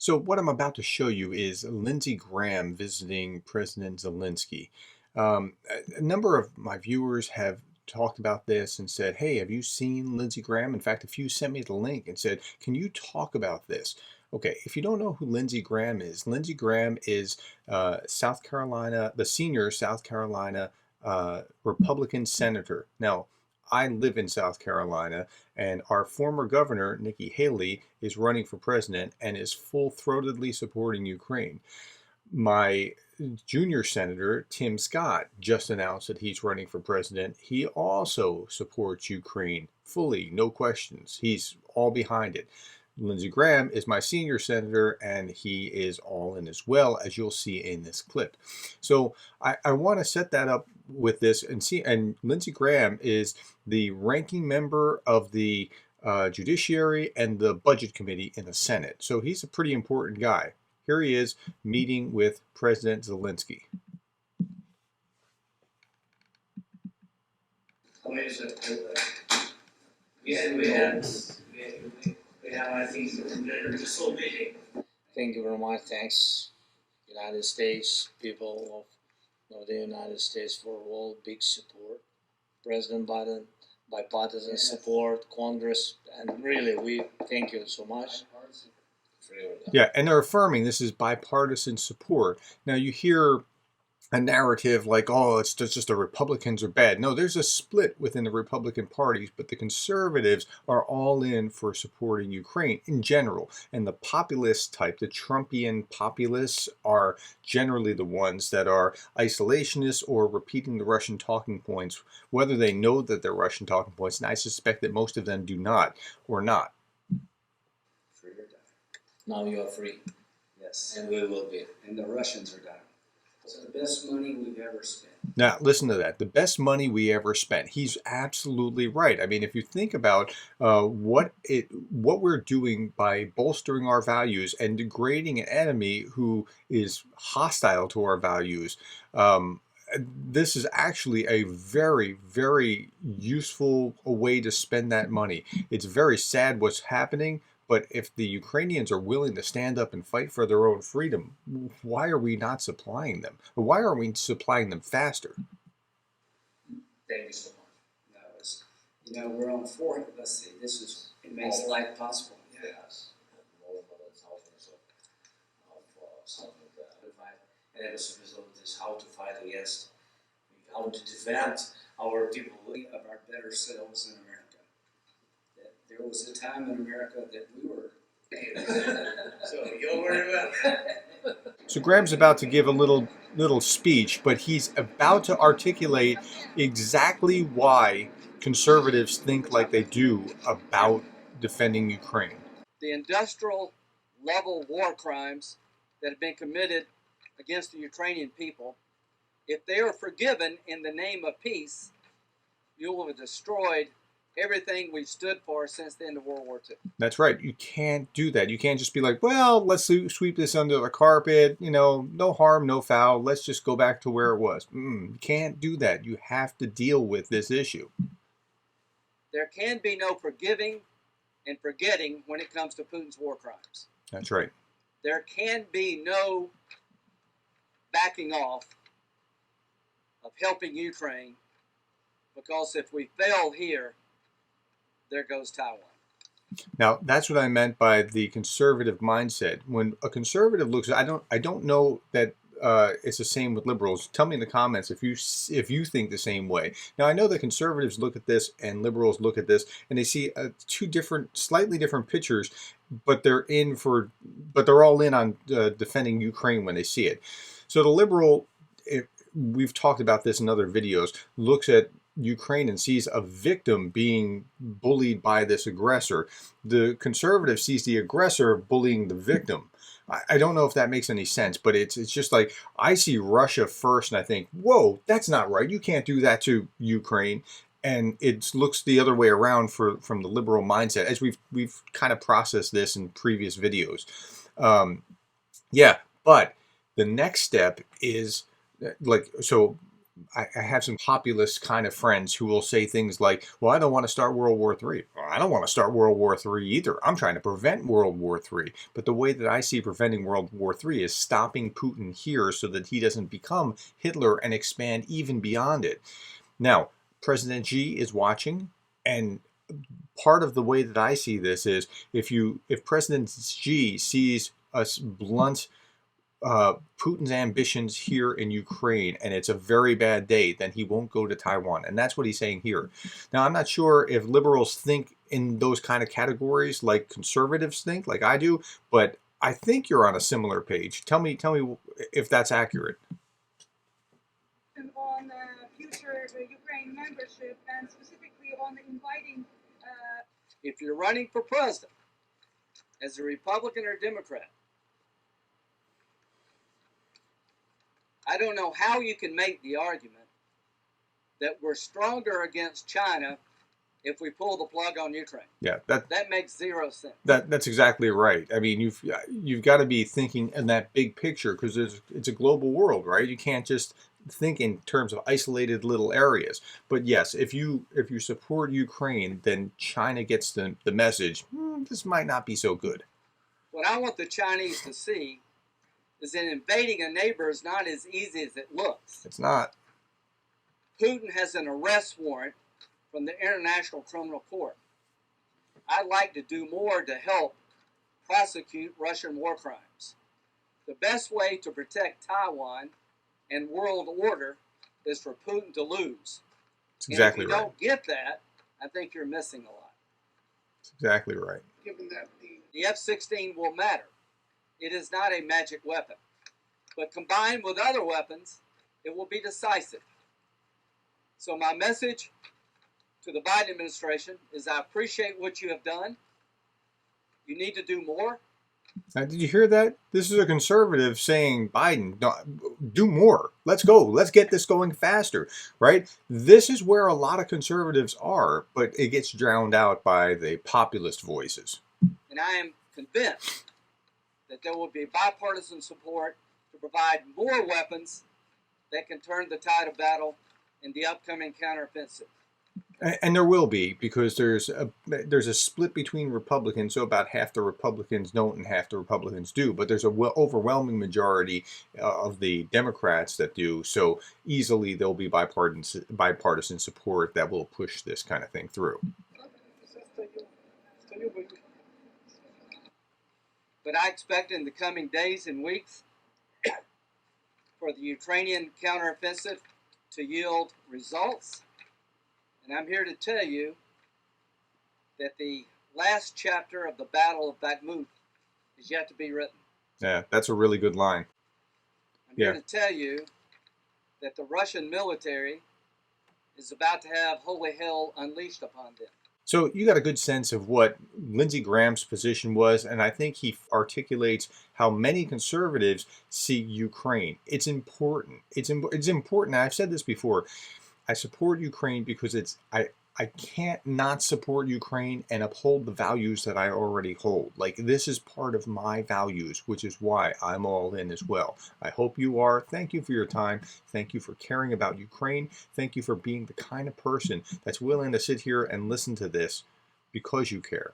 So what I'm about to show you is Lindsey Graham visiting President Zelenskyy. A number of my viewers have talked about this and said, hey, have you seen Lindsey Graham? In fact, a few sent me the link and said, can you talk about this? Okay, if you don't know who Lindsey Graham is South Carolina, the senior South Carolina Republican senator. Now, I live in South Carolina, and our former governor, Nikki Haley, is running for president and is full-throatedly supporting Ukraine. My junior senator, Tim Scott, just announced that he's running for president. He also supports Ukraine fully, no questions. He's all behind it. Lindsey Graham is my senior senator, and he is all in as well, as you'll see in this clip. So I want to set that up with this and see. And Lindsey Graham is the ranking member of the Judiciary and the Budget Committee in the Senate. So he's a pretty important guy. Here he is meeting with President Zelenskyy. I think just so meeting. Thank you very much. Thanks, United States people of the United States for all big support. President Biden, bipartisan support, Congress, and really we thank you so much. Yeah, and they're affirming this is bipartisan support. Now you hear a narrative like, oh, it's just the Republicans are bad. No, there's a split within the Republican parties, but the conservatives are all in for supporting Ukraine in general. And the populist type, the Trumpian populists, are generally the ones that are isolationists or repeating the Russian talking points, whether they know that they're Russian talking points, and I suspect that most of them do not, or not. Free or die. Now you are free. Yes. And we will be. And the Russians are dying. It's the best money we've ever spent. Now, listen to that. The best money we ever spent. He's absolutely right. I mean, if you think about what we're doing by bolstering our values and degrading an enemy who is hostile to our values, this is actually a very, very useful way to spend that money. It's very sad what's happening. But if the Ukrainians are willing to stand up and fight for their own freedom, why are we not supplying them? Or why aren't we supplying them faster? Thank you so much. That was, we're on 4. Let's see, it makes life possible. Yes. More than thousands of something and as a result of this, how to fight against, how to defend our people. Of our better selves in America. There was a time in America that we were. So you're very well. So Graham's about to give a little speech, but he's about to articulate exactly why conservatives think like they do about defending Ukraine. The industrial level war crimes that have been committed against the Ukrainian people, if they are forgiven in the name of peace, you will have destroyed everything we've stood for since the end of World War II. That's right. You can't do that. You can't just be like, well, let's sweep this under the carpet. No harm, no foul. Let's just go back to where it was. You can't do that. You have to deal with this issue. There can be no forgiving and forgetting when it comes to Putin's war crimes. That's right. There can be no backing off of helping Ukraine, because if we fail here, there goes Taiwan. Now, that's what I meant by the conservative mindset. When a conservative looks, I don't know that it's the same with liberals. Tell me in the comments if you think the same way. Now, I know that conservatives look at this and liberals look at this, and they see two slightly different pictures, but they're all in on defending Ukraine when they see it. So the liberal, we've talked about this in other videos, looks at Ukraine and sees a victim being bullied by this aggressor. The conservative sees the aggressor bullying the victim. I don't know if that makes any sense, but it's just like I see Russia first and I think, whoa, that's not right. You can't do that to Ukraine. And it looks the other way around from the liberal mindset, as we've kind of processed this in previous videos. Yeah, but the next step is so I have some populist kind of friends who will say things like, well, I don't want to start World War III. Well, I don't want to start World War III either. I'm trying to prevent World War III. But the way that I see preventing World War III is stopping Putin here so that he doesn't become Hitler and expand even beyond it. Now, President Xi is watching, and part of the way that I see this is if President Xi sees us blunt Putin's ambitions here in Ukraine, and it's a very bad day, then he won't go to Taiwan. And that's what he's saying here. Now, I'm not sure if liberals think in those kind of categories like conservatives think, like I do, but I think you're on a similar page. Tell me if that's accurate. And on future Ukraine membership, and specifically on inviting. If you're running for president as a Republican or Democrat, I don't know how you can make the argument that we're stronger against China if we pull the plug on Ukraine. Yeah, that makes zero sense. That's exactly right. I mean, you've got to be thinking in that big picture because it's a global world, right? You can't just think in terms of isolated little areas. But yes, if you support Ukraine, then China gets the message. This might not be so good. What I want the Chinese to see is that invading a neighbor is not as easy as it looks. It's not. Putin has an arrest warrant from the International Criminal Court. I'd like to do more to help prosecute Russian war crimes. The best way to protect Taiwan and world order is for Putin to lose. That's exactly right. If you right. don't get that, I think you're missing a lot. That's exactly right. Given that The F-16 will matter. It is not a magic weapon. But combined with other weapons, it will be decisive. So my message to the Biden administration is I appreciate what you have done. You need to do more. Now, did you hear that? This is a conservative saying, Biden, no, do more. Let's go. Let's get this going faster, right? This is where a lot of conservatives are, but it gets drowned out by the populist voices. And I am convinced that there will be bipartisan support to provide more weapons that can turn the tide of battle in the upcoming counteroffensive. And there will be, because there's a split between Republicans, so about half the Republicans don't and half the Republicans do, but there's a overwhelming majority of the Democrats that do, so easily there'll be bipartisan support that will push this kind of thing through. But I expect in the coming days and weeks for the Ukrainian counteroffensive to yield results. And I'm here to tell you that the last chapter of the Battle of Bakhmut is yet to be written. Yeah, that's a really good line. I'm here to tell you that the Russian military is about to have holy hell unleashed upon them. So you got a good sense of what Lindsey Graham's position was, and I think he articulates how many conservatives see Ukraine. It's important. It's important. I've said this before. I support Ukraine because I can't not support Ukraine and uphold the values that I already hold. Like, this is part of my values, which is why I'm all in as well. I hope you are. Thank you for your time. Thank you for caring about Ukraine. Thank you for being the kind of person that's willing to sit here and listen to this because you care.